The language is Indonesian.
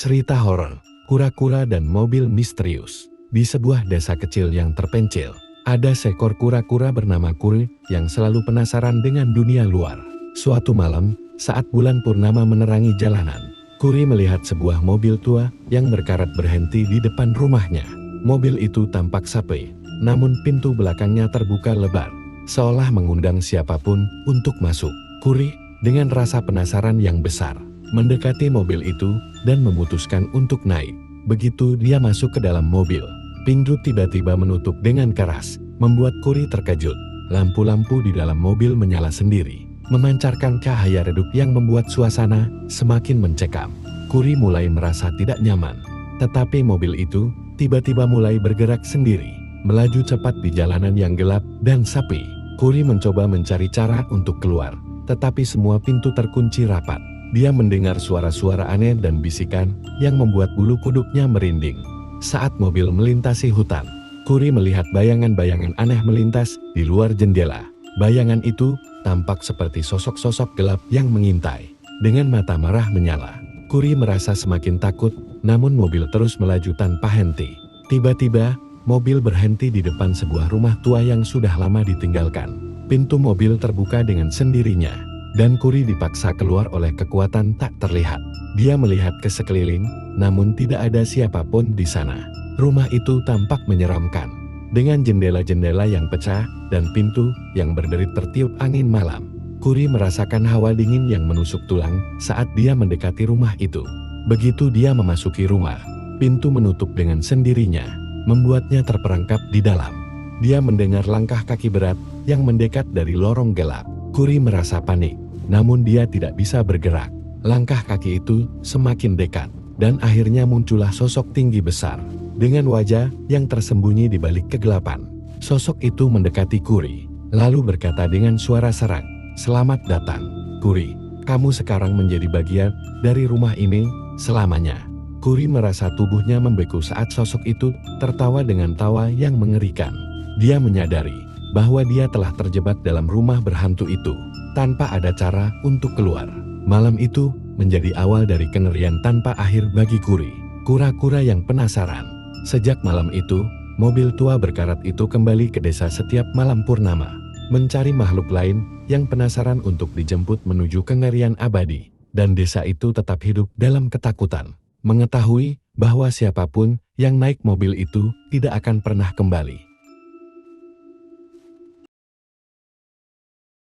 Cerita horor, kura-kura dan mobil misterius. Di sebuah desa kecil yang terpencil, ada seekor kura-kura bernama Kuri yang selalu penasaran dengan dunia luar. Suatu malam, saat bulan purnama menerangi jalanan, Kuri melihat sebuah mobil tua yang berkarat berhenti di depan rumahnya. Mobil itu tampak sepi, namun pintu belakangnya terbuka lebar, seolah mengundang siapapun untuk masuk. Kuri, dengan rasa penasaran yang besar, mendekati mobil itu dan memutuskan untuk naik. Begitu dia masuk ke dalam mobil, pintu tiba-tiba menutup dengan keras, membuat Kuri terkejut. Lampu-lampu di dalam mobil menyala sendiri, memancarkan cahaya redup yang membuat suasana semakin mencekam. Kuri mulai merasa tidak nyaman, tetapi mobil itu tiba-tiba mulai bergerak sendiri, melaju cepat di jalanan yang gelap dan sepi. Kuri mencoba mencari cara untuk keluar, tetapi semua pintu terkunci rapat. Dia mendengar suara-suara aneh dan bisikan yang membuat bulu kuduknya merinding. Saat mobil melintasi hutan, Kuri melihat bayangan-bayangan aneh melintas di luar jendela. Bayangan itu tampak seperti sosok-sosok gelap yang mengintai. Dengan mata marah menyala, Kuri merasa semakin takut, namun mobil terus melaju tanpa henti. Tiba-tiba, mobil berhenti di depan sebuah rumah tua yang sudah lama ditinggalkan. Pintu mobil terbuka dengan sendirinya, dan Kuri dipaksa keluar oleh kekuatan tak terlihat. Dia melihat ke sekeliling, namun tidak ada siapapun di sana. Rumah itu tampak menyeramkan, dengan jendela-jendela yang pecah dan pintu yang berderit tertiup angin malam. Kuri merasakan hawa dingin yang menusuk tulang saat dia mendekati rumah itu. Begitu dia memasuki rumah, pintu menutup dengan sendirinya, membuatnya terperangkap di dalam. Dia mendengar langkah kaki berat yang mendekat dari lorong gelap. Kuri merasa panik, namun dia tidak bisa bergerak. Langkah kaki itu semakin dekat, dan akhirnya muncullah sosok tinggi besar, dengan wajah yang tersembunyi di balik kegelapan. Sosok itu mendekati Kuri, lalu berkata dengan suara serak, "Selamat datang, Kuri. Kamu sekarang menjadi bagian dari rumah ini selamanya." Kuri merasa tubuhnya membeku saat sosok itu tertawa dengan tawa yang mengerikan. Dia menyadari bahwa dia telah terjebak dalam rumah berhantu itu, tanpa ada cara untuk keluar. Malam itu menjadi awal dari kengerian tanpa akhir bagi Kuri, kura-kura yang penasaran. Sejak malam itu, mobil tua berkarat itu kembali ke desa setiap malam purnama, mencari makhluk lain yang penasaran untuk dijemput menuju kengerian abadi. Dan desa itu tetap hidup dalam ketakutan, mengetahui bahwa siapapun yang naik mobil itu tidak akan pernah kembali.